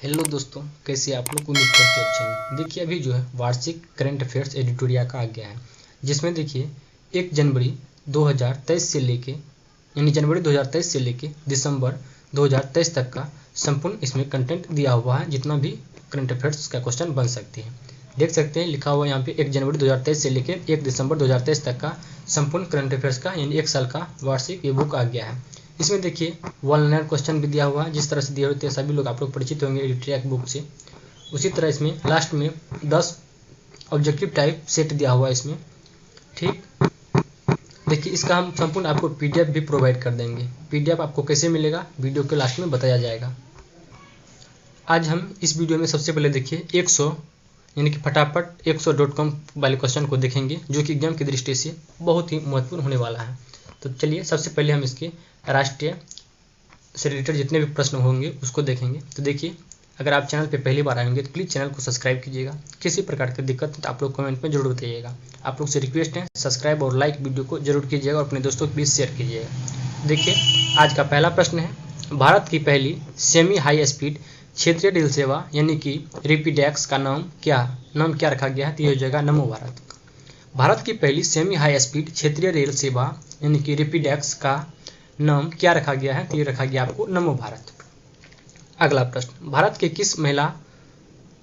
Hello दोस्तों, कैसे आप लोग? उम्मीद करते अच्छे हैं। देखिए अभी जो है वार्षिक करंट अफेयर्स एडिटोरिया का आ गया है, जिसमें देखिए 1 जनवरी 2023 से लेके जनवरी 2023 से लेके दिसंबर 2023 तक का संपूर्ण इसमें कंटेंट दिया हुआ है, जितना भी करंट अफेयर्स का क्वेश्चन बन सकते हैं। देख सकते हैं लिखा हुआ यहाँ पे 1 जनवरी 2023 से लेकर 1 दिसंबर 2023 तक का संपूर्ण करंट अफेयर्स का यानी 1 साल का वार्षिक ये बुक आ गया है। इसमें देखिए 1 लाइनर क्वेश्चन भी दिया हुआ है, जिस तरह से दिए होते हैं सभी लोग आप लोग परिचित होंगे एडिटोरिया बुक से। उसी तरह इसमें लास्ट में 10 ऑब्जेक्टिव टाइप सेट दिया हुआ है इसमें। ठीक, देखिए इसका हम संपूर्ण आपको पीडीएफ भी प्रोवाइड कर देंगे। पीडीएफ आपको कैसे मिलेगा वीडियो के लास्ट में बताया जाएगा। आज हम इस वीडियो में सबसे पहले देखिए 100 यानी कि फटाफट 100.com वाले क्वेश्चन को देखेंगे, जो कि एग्जाम की दृष्टि से बहुत ही महत्वपूर्ण होने वाला है। तो चलिए सबसे पहले हम इसके राष्ट्रीय से रिलेटेड जितने भी प्रश्न होंगे उसको देखेंगे। तो देखिए अगर आप चैनल पे पहली बार आएंगे तो प्लीज़ चैनल को सब्सक्राइब कीजिएगा। किसी प्रकार की दिक्कत तो आप लोग कमेंट में जरूर बताइएगा। आप लोग से रिक्वेस्ट है सब्सक्राइब और लाइक वीडियो को जरूर कीजिएगा और अपने दोस्तों को प्लीज़ शेयर कीजिएगा। देखिए आज का पहला प्रश्न है, भारत की पहली सेमी हाई स्पीड क्षेत्रीय रेल सेवा यानी कि रेपिडेक्स का नाम क्या रखा गया है? तो यह हो जाएगा नमो भारत। भारत की पहली सेमी हाई स्पीड क्षेत्रीय रेल सेवा यानी कि रेपिडेक्स का नाम क्या रखा गया है? तो ये रखा गया आपको नमो भारत। अगला प्रश्न, भारत के किस महिला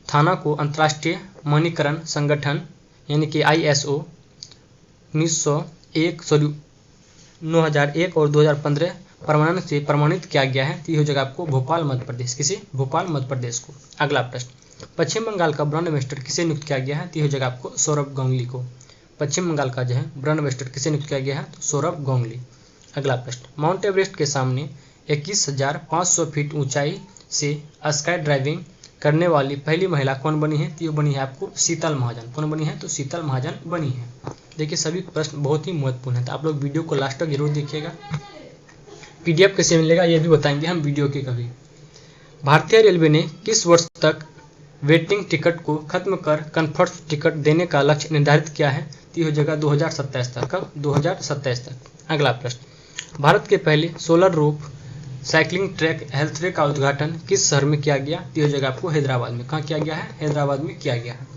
थाना को अंतर्राष्ट्रीय मानकीकरण संगठन यानी कि ISO 2001 और 2015 प्रमाणन से प्रमाणित किया गया है? तो ये हो जाएगा आपको भोपाल मध्य प्रदेश। किसे? भोपाल मध्य प्रदेश को। अगला प्रश्न, पश्चिम बंगाल का ब्रांड एम्बेसडर किसे नियुक्त किया गया है? तो ये हो जाएगा आपको सौरभ गांगुली को। पश्चिम बंगाल का जो है ब्रांड एम्बेसडर किसे नियुक्त किया गया है? तो सौरभ गांगुली। अगला प्रश्न, माउंट एवरेस्ट के सामने 21,500 फीट ऊंचाई से स्काई ड्राइविंग करने वाली पहली महिला कौन बनी है? तो ये बनी है आपको शीतल महाजन। कौन बनी है? तो शीतल महाजन बनी है। देखिए सभी प्रश्न बहुत ही महत्वपूर्ण है, तो आप लोग वीडियो को लास्ट तक जरूर देखिएगा। पीडीएफ कैसे मिलेगा ये भी बताएंगे हम वीडियो के कभी। भारतीय रेलवे ने किस वर्ष तक वेटिंग टिकट को खत्म कर कंफर्ट टिकट देने का लक्ष्य निर्धारित किया है? तो ये हो जाएगा 2027 तक। कब? 2027 तक। अगला प्रश्न, भारत के पहले solar roof cycling track health track का उद्घाटन किस शहर में किया गया? तो यह जगह आपको हैदराबाद में। कहाँ किया गया है? हैदराबाद में किया गया है।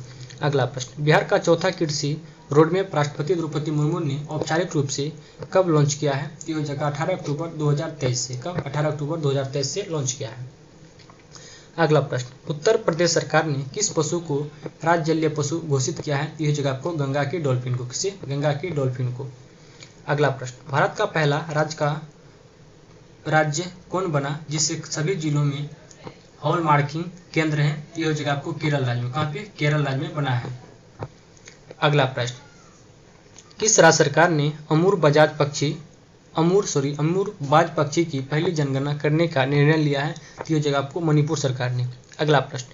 अगला प्रश्न, बिहार का चौथा कृषि रोडमैप राष्ट्रपति द्रौपदी मुर्मू ने औपचारिक रूप से कब लॉन्च किया है? तो यह जगह 18 अक्टूबर 2023 से। कब? 18 अक्टूबर 2023 से लॉन्च किया है। अगला प्रश्न, उत्तर प्रदेश सरकार ने किस पशु को राज्य जलीय पशु घोषित किया है? तो यह जगह आपको गंगा की डॉल्फिन को। किसे? गंगा की डॉल्फिन को। अगला प्रश्न, भारत का पहला राज्य कौन बना जिससे सभी जिलों में हॉल मार्किंग केंद्र हैं? तो यह जगह आपको केरल राज्य में। कहाँ पे? केरल राज्य में बना है। अगला प्रश्न, किस राज्य सरकार ने अमूर बाज पक्षी की पहली जनगणना करने का निर्णय लिया है? तो यह जगह आपको मणिपुर सरकार ने। अगला प्रश्न,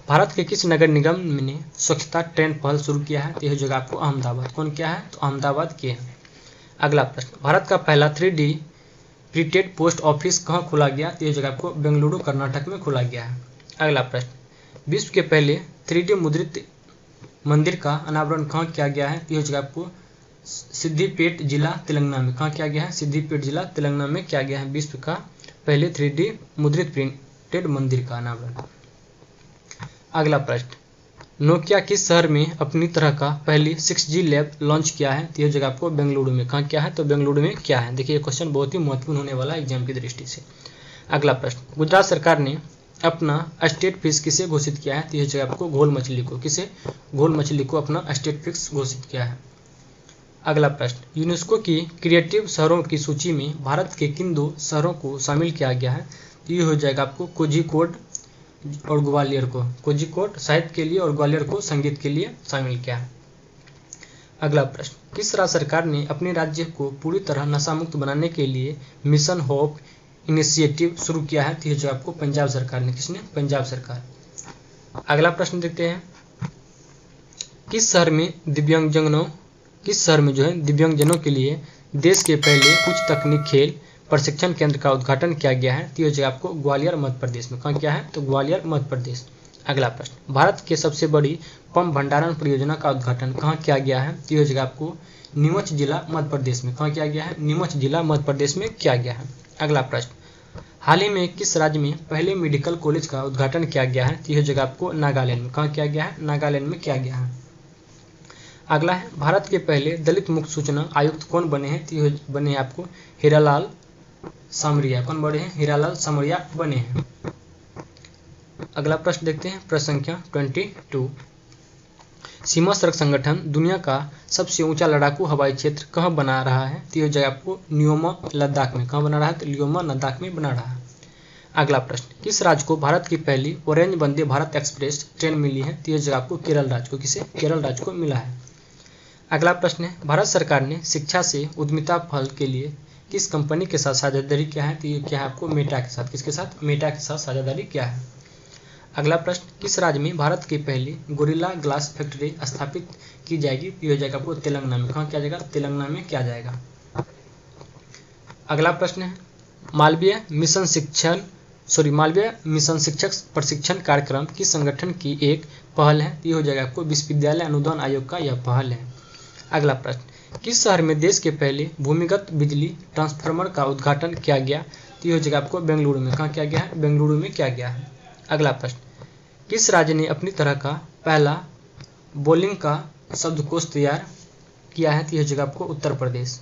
भारत के किस नगर निगम ने स्वच्छता ट्रेन पहल शुरू किया है? तो यह जगह आपको अहमदाबाद। कौन किया है? तो अहमदाबाद के है। अगला प्रश्न, भारत का पहला 3D प्रीपेड पोस्ट ऑफिस कहाँ खोला गया? तो यह जगह आपको बेंगलुरु कर्नाटक में खोला गया है। अगला प्रश्न, विश्व के पहले 3D मुद्रित मंदिर का अनावरण कहाँ किया गया है? तो यह जगह आपको सिद्धिपेट जिला तेलंगाना में। कहाँ किया गया है? सिद्धिपेट जिला तेलंगाना में किया गया है विश्व का पहले 3D मुद्रित प्रिंटेड मंदिर का अनावरण। अगला प्रश्न, नोकिया किस शहर में अपनी तरह का पहली 6G लैब लॉन्च किया है? तो यह जगह आपको बेंगलुरु में। कहाँ किया है? तो बेंगलुरु में क्या है। देखिए ये क्वेश्चन बहुत ही महत्वपूर्ण होने वाला है एग्जाम की दृष्टि से। अगला प्रश्न, गुजरात सरकार ने अपना स्टेट फिश किसे घोषित किया है? तो यह जगह आपको घोल मछली को। किसे? घोल मछली को अपना स्टेट फिश घोषित किया है। अगला प्रश्न, यूनेस्को की क्रिएटिव शहरों की सूची में भारत के किन 2 शहरों को शामिल किया गया है? तो ये हो जाएगा आपको कोझिकोड और ग्वालियर को। कोझिकोड साहित्य के लिए और ग्वालियर को संगीत के लिए शामिल किया है। अगला प्रश्न, किस राज्य सरकार ने अपने राज्य को पूरी तरह नशा मुक्त बनाने के लिए मिशन होप इनिशिएटिव शुरू किया है? तो यह आपको पंजाब सरकार ने। किसने? पंजाब सरकार। अगला प्रश्न देखते हैं, किस शहर में दिव्यांगजनों के लिए देश के पहले उच्च तकनीक खेल प्रशिक्षण केंद्र का उद्घाटन किया गया है? तो यह जगह आपको ग्वालियर मध्य प्रदेश में। कहाँ किया है? तो ग्वालियर मध्य प्रदेश। अगला प्रश्न, भारत के सबसे बड़ी पंप भंडारण परियोजना का उद्घाटन कहाँ किया गया है? तो यह जगह आपको नीमच जिला मध्य प्रदेश में। कहाँ किया गया है? नीमच जिला मध्य प्रदेश में किया गया है। अगला प्रश्न, हाल ही में किस राज्य में पहले मेडिकल कॉलेज का उद्घाटन किया गया है? तो यह जगह आपको नागालैंड में। कहाँ किया गया है? नागालैंड में किया गया है। अगला है, भारत के पहले दलित मुक्त सूचना आयुक्त कौन बने हैं? तो यह बने हैं आपको हीरालाल सामरिया। कौन बने हैं? हीरालाल सामरिया बने हैं। अगला प्रश्न देखते हैं, प्रश्न संख्या 22। सीमा सड़क संगठन दुनिया का सबसे ऊंचा लड़ाकू हवाई क्षेत्र कहाँ बना रहा है? तो यह जगह आपको न्योमा लद्दाख में। कहाँ बना रहा है? तो न्योमा लद्दाख में बना रहा है। अगला प्रश्न, किस राज्य को भारत की पहली orange Vande Bharat express train मिली है? तो यह जगह आपको केरल राज्य को। किसे? केरल राज्य को मिला है। अगला प्रश्न है, भारत सरकार ने शिक्षा से उद्यमिता पहल के लिए किस कंपनी के साथ साझेदारी किया है? तो ये क्या है आपको? मेटा के साथ। किसके साथ? मेटा के साथ साझेदारी किया है। अगला प्रश्न, किस राज्य में भारत की पहली गोरिल्ला ग्लास फैक्ट्री स्थापित की जाएगी? तो यह जाएगा आपको तेलंगाना में। कहाँ किया जाएगा? तेलंगाना में किया जाएगा। अगला प्रश्न है, मालवीय मिशन शिक्षक प्रशिक्षण कार्यक्रम किस संगठन की एक पहल है? तो यह हो जाएगा आपको विश्वविद्यालय अनुदान आयोग का यह पहल है। अगला प्रश्न, किस शहर में देश के पहले भूमिगत बिजली ट्रांसफार्मर का उद्घाटन किया गया? तो यह जगह आपको बेंगलुरु में। कहाँ किया गया है? बेंगलुरु में किया गया है। अगला प्रश्न, किस राज्य ने अपनी तरह का पहला बोलिंग का शब्दकोश तैयार किया है? तो यह जगह आपको उत्तर प्रदेश।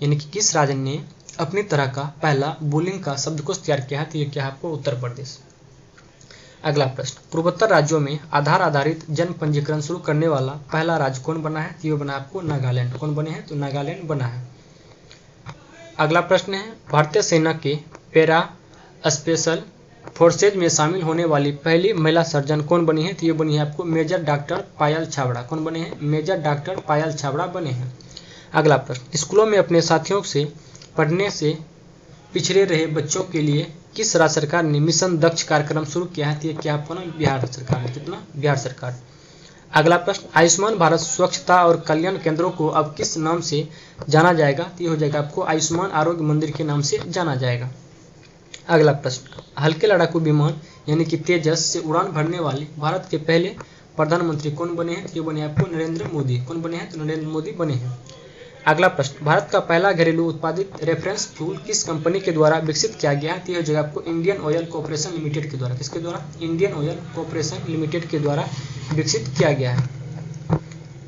यानी कि किस राज्य ने अपनी तरह का पहला बोलिंग का शब्दकोश तैयार किया है? तो यह क्या है आपको? उत्तर प्रदेश। अगला प्रश्न, पूर्वोत्तर राज्यों में आधार आधारित जन पंजीकरण शुरू करने वाला पहला राज्य कौन बना है? तो यह बना आपको नागालैंड। कौन बने हैं? तो नागालैंड बना है। अगला प्रश्न है, भारतीय सेना के पैरा स्पेशल फोर्सेज में शामिल होने वाली पहली महिला सर्जन कौन बनी है? तो ये बनी है आपको मेजर डॉक्टर पायल छाबड़ा। कौन बने हैं? मेजर डॉक्टर पायल छाबड़ा बने हैं। अगला प्रश्न, स्कूलों में अपने साथियों से पढ़ने से पिछड़े रहे बच्चों के लिए किस राज्य सरकार ने मिशन दक्ष कार्यक्रम शुरू किया है? तो ये क्या आपको ना? बिहार सरकार ने। कितना? बिहार सरकार। अगला प्रश्न, आयुष्मान भारत स्वच्छता और कल्याण केंद्रों को अब किस नाम से जाना जाएगा? तो ये हो जाएगा आपको आयुष्मान आरोग्य मंदिर के नाम से जाना जाएगा। अगला प्रश्न, हल्के लड़ाकू विमान यानी कि तेजस से उड़ान भरने वाले भारत के पहले प्रधानमंत्री कौन बने हैं? ये बने आपको नरेंद्र मोदी। कौन बने हैं? तो नरेंद्र मोदी बने हैं। अगला प्रश्न, भारत का पहला घरेलू उत्पादित रेफरेंस फ्यूल किस कंपनी के द्वारा विकसित किया गया है? तो यह जगह आपको इंडियन ऑयल कॉर्पोरेशन लिमिटेड के द्वारा। किसके द्वारा? इंडियन ऑयल कॉर्पोरेशन लिमिटेड के द्वारा विकसित किया गया है।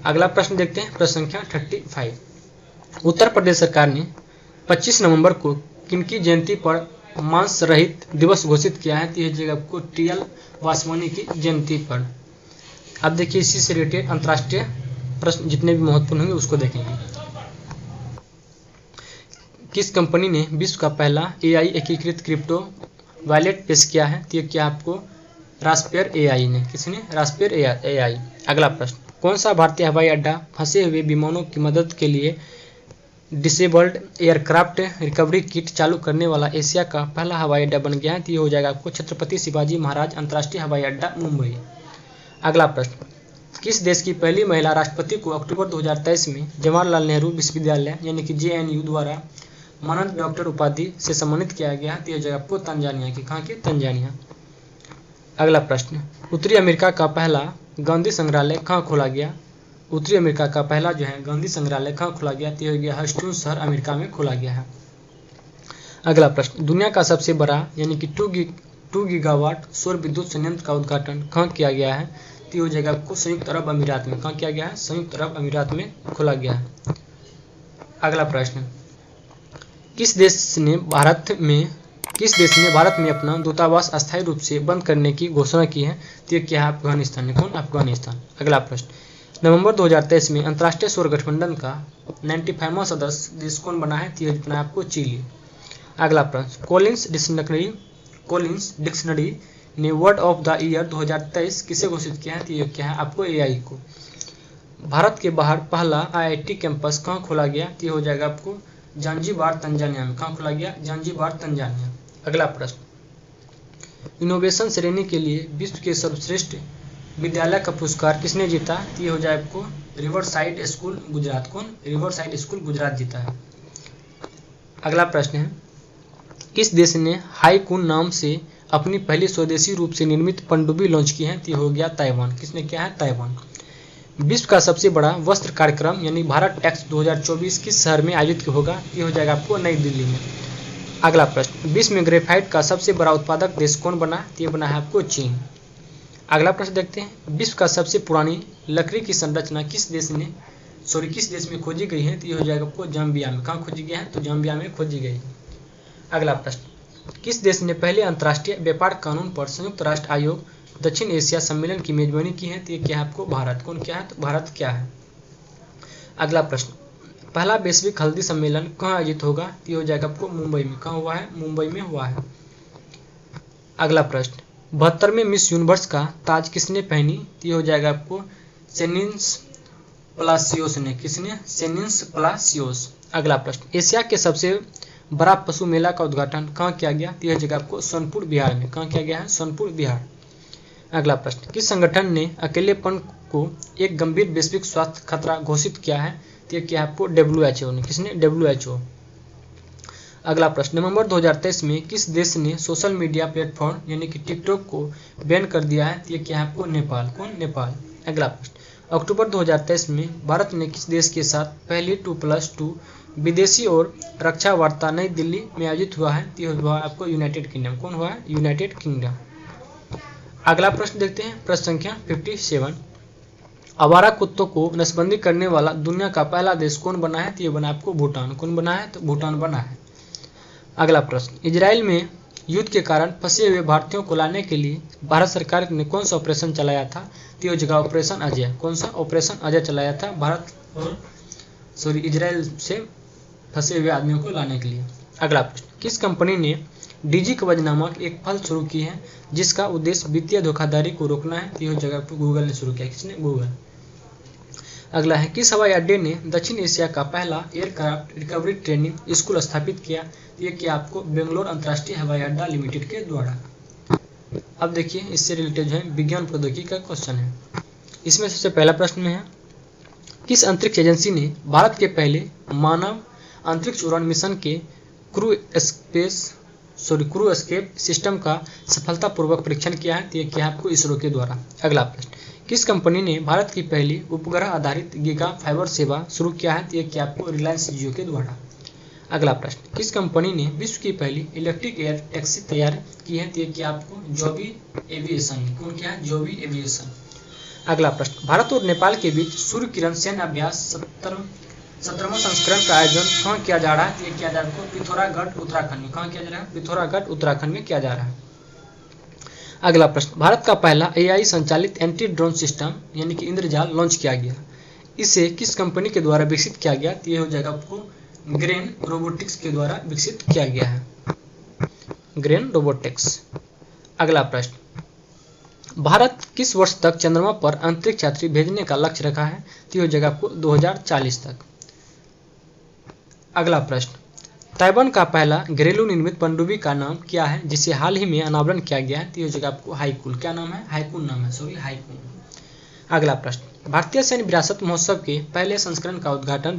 अगला प्रश्न देखते हैं, प्रश्न संख्या 35। उत्तर प्रदेश सरकार ने 25 नवंबर को किनकी जयंती पर मांस रहित दिवस घोषित किया है? तो यह जगह आपको टी.एल. वासवानी की जयंती पर। अब देखिए, इसी से रिलेटेड अंतर्राष्ट्रीय प्रश्न जितने भी महत्वपूर्ण होंगे उसको देखेंगे। किस कंपनी ने विश्व का पहला AI एकीकृत क्रिप्टो वॉलेट पेश किया है? तो ये क्या आपको? रास्पेयर AI ने। किसने? रास्पेयर AI। अगला प्रश्न, कौन सा भारतीय हवाई अड्डा फंसे हुए विमानों की मदद के लिए डिसेबल्ड एयरक्राफ्ट रिकवरी किट चालू करने वाला एशिया का पहला हवाई अड्डा बन गया है? तो ये हो जाएगा आपको छत्रपति शिवाजी महाराज अंतर्राष्ट्रीय हवाई अड्डा, मुंबई। अगला प्रश्न, किस देश की पहली महिला राष्ट्रपति को अक्टूबर 2023 में जवाहरलाल नेहरू विश्वविद्यालय यानी कि JNU द्वारा मानद डॉक्टर उपाधि से सम्मानित किया गया है? तो यह जगह आपको तंजानिया की। कहाँ की? तंजानिया। अगला प्रश्न, उत्तरी अमेरिका का पहला गांधी संग्रहालय कहाँ खोला गया? उत्तरी अमेरिका का पहला जो है गांधी संग्रहालय कहाँ खोला गया? तो यह गया ह्यूस्टन शहर अमेरिका में खोला गया है। अगला प्रश्न, दुनिया का सबसे बड़ा यानी कि 2 गीगावाट सौर विद्युत संयंत्र का उद्घाटन कहाँ किया गया है? तो यह जगह आपको संयुक्त अरब अमीरात में। कहाँ किया गया है? संयुक्त अरब अमीरात में खोला गया है। अगला प्रश्न, किस देश ने भारत में अपना दूतावास अस्थायी रूप से बंद करने की घोषणा की है? तो ये क्या है? अफगानिस्तान ने। कौन? अफगानिस्तान। अगला प्रश्न, नवंबर 2023 में अंतर्राष्ट्रीय सौर गठबंधन का 95वां सदस्य देश कौन बना है? तो ये बना आपको चिली। अगला प्रश्न, कॉलिंस डिक्शनरी ने वर्ड ऑफ द ईयर 2023 किसे घोषित किया है? तो ये क्या है? आपको AI को। भारत के बाहर पहला IIT कैंपस कहाँ खोला गया? तो ये हो जाएगा आपको जांजीबार, तंजानिया में। कहाँ खोला गया? Zanzibar, Tanzania. अगला प्रश्न, इनोवेशन श्रेणी के लिए विश्व के सर्वश्रेष्ठ विद्यालय का पुरस्कार किसने जीता? तो ये हो जाए आपको रिवरसाइड स्कूल गुजरात। कौन? रिवरसाइड स्कूल गुजरात जीता है। अगला प्रश्न है, किस देश ने हाईकून नाम से अपनी पहली स्वदेशी रूप से निर्मित पनडुब्बी लॉन्च की है? तो ये हो गया ताइवान। किसने किया है? ताइवान। विश्व का सबसे बड़ा वस्त्र कार्यक्रम यानी भारत एक्स 2024 किस शहर में आयोजित होगा? ये हो जाएगा आपको नई दिल्ली में। अगला प्रश्न, विश्व में ग्रेफाइट का सबसे बड़ा उत्पादक देश कौन बना? तो ये बना है आपको चीन। अगला प्रश्न देखते हैं, विश्व का सबसे पुरानी लकड़ी की संरचना किस देश में खोजी गई है? तो ये हो जाएगा आपको जाम्बिया में। कहाँ खोजी गया है? तो जाम्बिया में खोजी गई है। अगला प्रश्न, किस देश ने पहले अंतर्राष्ट्रीय व्यापार कानून पर संयुक्त राष्ट्र आयोग दक्षिण एशिया सम्मेलन की मेजबानी की है? तो ये क्या है आपको? भारत। कौन क्या है? तो भारत क्या है। अगला प्रश्न, पहला वैश्विक हल्दी सम्मेलन कहाँ आयोजित होगा? तो ये हो जाएगा आपको मुंबई में। कहाँ हुआ है? मुंबई में हुआ है। अगला प्रश्न, 72वें मिस यूनिवर्स का ताज किसने पहनी? तो ये हो जाएगा आपको सेनिन्स पलासियोस ने। किसने? सेनिन्स पलासियोस। अगला प्रश्न, एशिया के सबसे बड़ा पशु मेला का उद्घाटन कहाँ किया गया? तो यह जगह आपको सोनपुर बिहार में। कहाँ किया गया है? सोनपुर बिहार। अगला प्रश्न, किस संगठन ने अकेलेपन को एक गंभीर वैश्विक स्वास्थ्य खतरा घोषित किया है? तो यह क्या आपको? WHO ने। किसने? WHO। अगला प्रश्न, नवंबर 2023 में किस देश ने सोशल मीडिया प्लेटफॉर्म यानी कि टिकटॉक को बैन कर दिया है? तो यह क्या है आपको? नेपाल। कौन? नेपाल। अगला प्रश्न, अक्टूबर 2023 में भारत ने किस देश के साथ पहली 2+2 विदेशी और रक्षा वार्ता नई दिल्ली में आयोजित हुआ है? तो यह हुआ आपको यूनाइटेड किंगडम। कौन हुआ है? United kingdom. अगला प्रश्न देखते हैं, प्रश्न संख्या 57, आवारा कुत्तों को नसबंदी करने वाला दुनिया का पहला देश कौन बना है? तो ये बना आपको भूटान। कौन बना है? तो भूटान बना है। अगला प्रश्न, इजराइल में युद्ध के कारण फंसे हुए भारतीयों को लाने के लिए भारत सरकार ने कौन सा ऑपरेशन चलाया था? तो ये जगह ऑपरेशन अजय। कौन सा? ऑपरेशन अजय चलाया था भारत और इजराइल से फंसे हुए आदमियों को लाने के लिए। अगला प्रश्न, किस कंपनी ने डिजिकवच नामक एक फल शुरू की है जिसका उद्देश्य वित्तीय धोखाधड़ी को रोकना है? तो यह जगह गूगल ने शुरू किया। किसने? गूगल। अगला है, किस हवाई अड्डे ने दक्षिण एशिया का पहला एयरक्राफ्ट रिकवरी ट्रेनिंग स्कूल स्थापित किया? ये किया आपको बेंगलोर अंतर्राष्ट्रीय हवाई अड्डा लिमिटेड के द्वारा। अब देखिए, इससे रिलेटेड है विज्ञान प्रौद्योगिकी का क्वेश्चन है। इसमें सबसे पहला प्रश्न में है, किस अंतरिक्ष एजेंसी ने भारत के पहले मानव अंतरिक्ष उड़ान मिशन के क्रू एस्केप सिस्टम का सफलतापूर्वक परीक्षण किया है? तो यह किया आपको इसरो के द्वारा। अगला प्रश्न, किस कंपनी ने भारत की पहली उपग्रह आधारित गीगा फाइबर सेवा शुरू किया है? तो यह किया आपको रिलायंस जियो के द्वारा। अगला प्रश्न, किस कंपनी ने विश्व की पहली इलेक्ट्रिक एयर टैक्सी तैयार की है? तो यह किया आपको जोबी एविएशन। कौन क्या है? जोबी एविएशन। अगला प्रश्न, भारत और नेपाल के बीच सूर्य किरण सैन्य अभ्यास 17वां संस्करण का आयोजन कहाँ किया जा रहा है? तो ये किया जा रहा है पिथौरागढ़ उत्तराखंड में। कहाँ किया जा रहा है? पिथौरागढ़ उत्तराखंड में किया जा रहा है। अगला प्रश्न, भारत का पहला AI संचालित एंटी ड्रोन सिस्टम यानी कि इंद्रजाल लॉन्च किया गया, इसे किस कंपनी के द्वारा विकसित किया गया? तो ये हो जाएगा आपको ग्रेन रोबोटिक्स के द्वारा विकसित किया गया है। Grain robotics. अगला प्रश्न, भारत किस वर्ष तक चंद्रमा पर अंतरिक्ष यात्री भेजने का लक्ष्य रखा है? तो ये हो जाएगा आपको 2040 तक। अगला प्रश्न, ताइवान का पहला घरेलू निर्मित पनडुब्बी का नाम क्या है जिसे हाल ही में अनावरण किया गया है? तो ये जगह आपको हाईकुल। क्या नाम है? हाईकुल नाम है। हाईकुल। अगला प्रश्न, भारतीय सैन्य विरासत महोत्सव के पहले संस्करण का उद्घाटन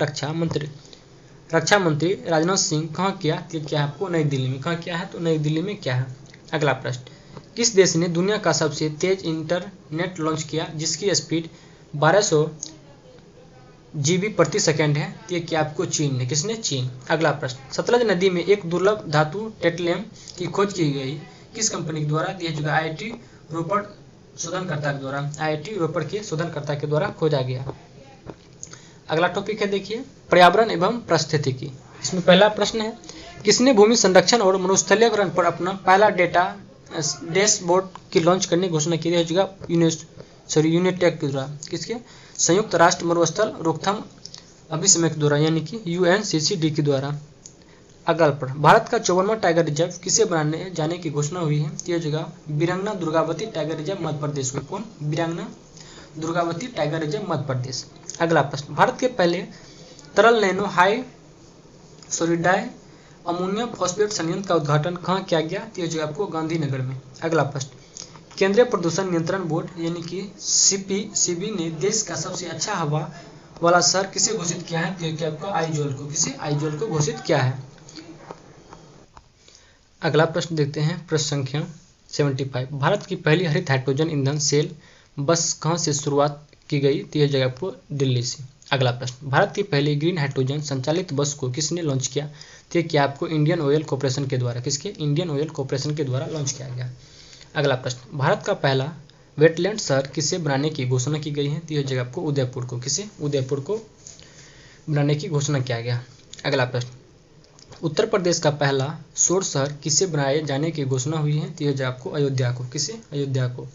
रक्षा मंत्री राजनाथ सिंह कहाँ किया? तो क्या आपको नई दिल्ली में। कहाँ किया है? तो नई दिल्ली में क्या है। अगला प्रश्न, किस देश ने दुनिया का सबसे तेज इंटरनेट लॉन्च किया जिसकी स्पीड 1200 GB प्रति सेकंड है? तो ये क्या आपको चीन ने। किसने? चीन। अगला प्रश्न, सतलज नदी में एक दुर्लभ धातु टेट्रियम की खोज की गई किस कंपनी के द्वारा? यह जगह IIT रोपड़ शोधनकर्ता के द्वारा। IIT रोपड़ के शोधनकर्ता के द्वारा खोजा गया। अगला टॉपिक है देखिए, पर्यावरण एवं पारिस्थितिकी। इसमें पहला प्रश्न है, किसने भूमि संरक्षण और मरुस्थलीकरण पर अपना पहला डेटा डैशबोर्ड की लॉन्च करने की घोषणा की? जगह यूनिटेक के द्वारा। किसके? संयुक्त राष्ट्र मरुस्थल रोकथाम अभिसमय के द्वारा यानी कि UNCCD के द्वारा। अगला प्रश्न, भारत का 54वां टाइगर रिजर्व किसे बनाने जाने की घोषणा हुई है? तो यह जगह वीरांगना दुर्गावती टाइगर रिजर्व मध्य प्रदेश में। कौन? वीरांगना दुर्गावती टाइगर रिजर्व मध्य प्रदेश। अगला प्रश्न, भारत के पहले तरल नैनो डाई अमोनियम फॉस्फेट संयंत्र का उद्घाटन कहाँ किया गया? तो यह जगह आपको गांधीनगर में। अगला प्रश्न, केंद्रीय प्रदूषण नियंत्रण बोर्ड यानी कि CPCB ने देश का सबसे अच्छा हवा वाला शहर किसे घोषित किया है? तो यह क्या आपका आइजोल को। किसे? आइजोल को घोषित किया है। अगला प्रश्न देखते हैं, प्रश्न संख्या 75, भारत की पहली हरित हाइड्रोजन ईंधन सेल बस कहाँ से शुरुआत की गई? तो यह जगह आपको दिल्ली से। अगला प्रश्न, भारत की पहली ग्रीन हाइड्रोजन संचालित बस को किसने लॉन्च किया? तो क्या आपको इंडियन ऑयल कॉर्पोरेशन के द्वारा, किसके? इंडियन ऑयल कॉर्पोरेशन के द्वारा लॉन्च किया गया। अगला प्रश्न, भारत का पहला वेटलैंड शहर किसे बनाने की घोषणा की गई है? तो यह जगह आपको उदयपुर को, किसे? उदयपुर को बनाने की घोषणा किया गया। अगला प्रश्न, उत्तर प्रदेश का पहला सौर शहर किसे बनाए जाने की घोषणा हुई है? तो यह जगह आपको अयोध्या को, किसे? अयोध्या को।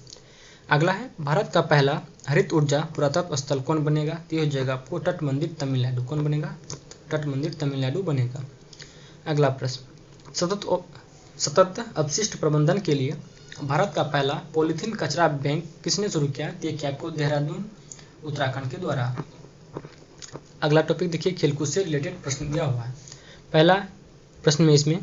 अगला है, भारत का पहला हरित ऊर्जा पुरातत्व स्थल कौन बनेगा? तो यह जगह आपको तट मंदिर तमिलनाडु, कौन बनेगा? तट मंदिर तमिलनाडु बनेगा। अगला प्रश्न, सतत अपशिष्ट प्रबंधन के लिए भारत का पहला पॉलीथीन कचरा बैंक किसने शुरू किया? तो यह आपको देहरादून उत्तराखंड के द्वारा। अगला टॉपिक देखिए, खेलकूद से रिलेटेड प्रश्न दिया हुआ है। पहला प्रश्न में इसमें,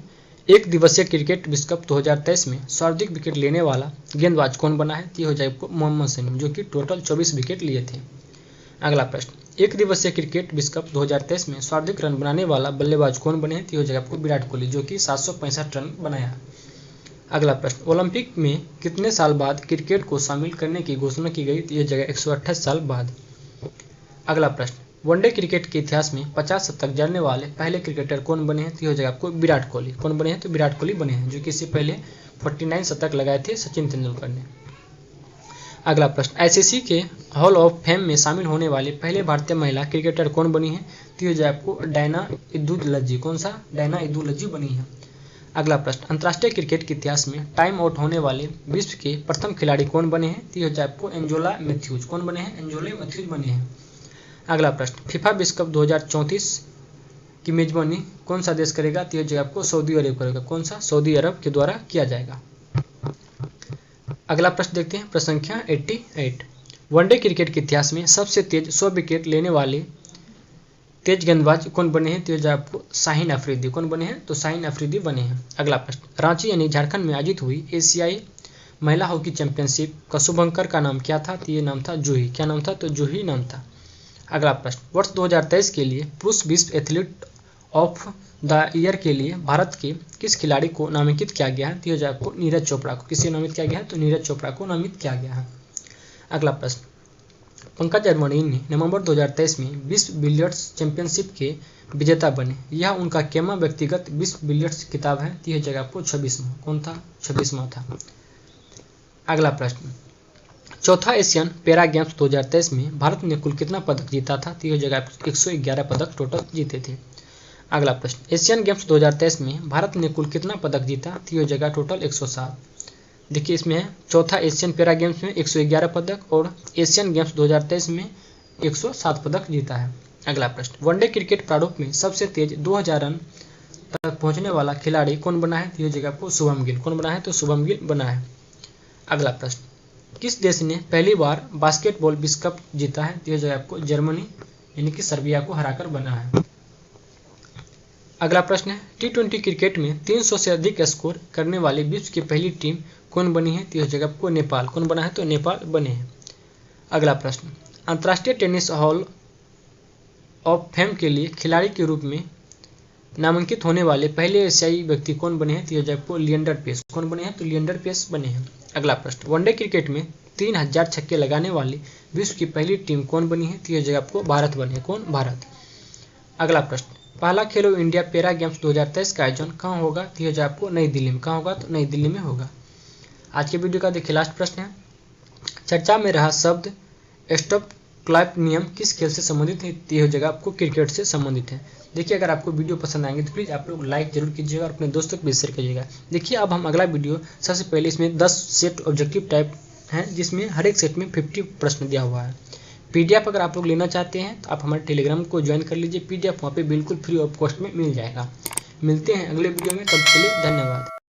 एक दिवसीय क्रिकेट विश्व कप 2023 में सर्वाधिक विकेट लेने वाला गेंदबाज कौन बना है? तो हो जाए आपको मोहम्मद शमी, जो कि टोटल 24 विकेट लिए थे। अगला प्रश्न, एक दिवसीय क्रिकेट विश्व कप 2023 में सर्वाधिक रन बनाने वाला बल्लेबाज कौन बने हैं? तो हो जाए आपको विराट कोहली, जो कि 765 रन बनाया। अगला प्रश्न, ओलंपिक में कितने साल बाद क्रिकेट को शामिल करने की घोषणा की गई? तो यह जगह 128 साल बाद। अगला प्रश्न, वनडे क्रिकेट के इतिहास में 50 शतक जड़ने वाले पहले क्रिकेटर कौन बने हैं? तो यह जगह आपको विराट कोहली, कौन बने हैं? तो विराट कोहली बने हैं, जो कि इससे पहले 49 शतक लगाए थे सचिन तेंदुलकर ने। अगला प्रश्न, आईसीसी के हॉल ऑफ फेम में शामिल होने वाली पहले भारतीय महिला क्रिकेटर कौन बनी है? तो यह जगह आपको डायना इद्दुलज्जी, कौन सा? डायना इद्दुलज्जी बनी है। अगला प्रश्न, अंतर्राष्ट्रीय क्रिकेट के इतिहास में टाइम आउट होने वाले विश्व के प्रथम खिलाड़ी कौन बने हैं? तो यह जगह आपको एंजोला मैथ्यूज, कौन बने हैं? एंजोला मैथ्यूज बने हैं। अगला प्रश्न, फीफा विश्व कप 2034 की मेजबानी कौन सा देश करेगा? तो यह जगह आपको सऊदी अरब करेगा, कौन सा? सऊदी अरब के द्वारा किया जाएगा। अगला प्रश्न देखते हैं, प्रश्न संख्या 88, वनडे क्रिकेट के इतिहास में सबसे तेज 100 विकेट लेने वाले तेज गेंदबाज कौन बने हैं? तो यह जगह आपको शाहीन अफरीदी, कौन बने हैं? तो शाहीन अफरीदी बने हैं। अगला प्रश्न, रांची यानी झारखंड में आयोजित हुई एशियाई महिला हॉकी चैंपियनशिप का शुभंकर का नाम क्या था? तो ये नाम था जूही, क्या नाम था? तो जूही नाम था। अगला प्रश्न, वर्ष 2023 के लिए पुरुष विश्व एथलीट ऑफ द ईयर के लिए भारत के किस खिलाड़ी को नामांकित किया गया है? तो यह आपको नीरज चोपड़ा को, किसे नामित किया गया है? तो नीरज चोपड़ा को नामित किया गया है। अगला प्रश्न, पंकज अडवाणी ने नवंबर 2023 में विश्व बिलियर्ड्स चैंपियनशिप के विजेता बने, यह उनका केमा व्यक्तिगत विश्व बिलियर्ड्स खिताब है? तो यह जगह आपको 26वां, कौन था? 26वां था। अगला प्रश्न, चौथा एशियन पैरा गेम्स 2023 में भारत ने कुल कितना पदक जीता था? तो यह जगह 111 पदक टोटल जीते थे। अगला प्रश्न, एशियन गेम्स 2023 में भारत ने कुल कितना पदक जीता? तो यह जगह टोटल 107। देखिए इसमें है, चौथा एशियन पैरा गेम्स में 111 पदक और एशियन गेम्स 2023 में 107 पदक जीता है। अगला प्रश्न, वनडे क्रिकेट प्रारूप में सबसे तेज 2000 रन तक पहुंचने वाला खिलाड़ी कौन बना है? तो यह जगह आपको शुभम गिल, कौन बना है? तो शुभम गिल बना है। अगला प्रश्न, किस देश ने पहली बार बास्केटबॉल विश्व कप जीता है? तो यह जगह आपको जर्मनी यानी कि सर्बिया को हराकर बना है। अगला प्रश्न है, T20 क्रिकेट में 300 से अधिक स्कोर करने वाली विश्व की पहली टीम कौन बनी है? तो यह जगह आपको नेपाल, कौन बना है? तो नेपाल बने हैं। अगला प्रश्न, अंतर्राष्ट्रीय टेनिस हॉल ऑफ फेम के लिए खिलाड़ी के रूप में नामांकित होने वाले पहले एशियाई व्यक्ति कौन बने हैं? तो यह जगह आपको लिएंडर पेस, कौन बने हैं? तो लिएंडर पेस बने हैं। अगला प्रश्न, वनडे क्रिकेट में 3000 छक्के लगाने वाली विश्व की पहली टीम कौन बनी है? तो यह जगह आपको भारत बने, कौन? भारत। अगला प्रश्न, पहला खेलो इंडिया पैरा गेम्स 2023 का आयोजन कहाँ होगा? तो यह आपको नई दिल्ली में, कहाँ होगा? तो नई दिल्ली में होगा। आज के वीडियो का देखिए लास्ट प्रश्न है, चर्चा में रहा शब्द स्टॉप क्लैप नियम किस खेल से संबंधित है? तो यह जगह आपको क्रिकेट से संबंधित है। देखिए अगर आपको वीडियो पसंद आएंगे तो प्लीज़ आप लोग लाइक जरूर कीजिएगा और अपने दोस्तों को भी शेयर कीजिएगा। देखिए अब हम अगला वीडियो, सबसे पहले इसमें 10 सेट ऑब्जेक्टिव टाइप हैं जिसमें हर एक सेट में 50 प्रश्न दिया हुआ है। PDF अगर आप लोग लेना चाहते हैं तो आप हमारे टेलीग्राम को ज्वाइन कर लीजिए, PDF वहाँ पे बिल्कुल फ्री ऑफ कॉस्ट में मिल जाएगा। मिलते हैं अगले वीडियो में, तब के लिए धन्यवाद।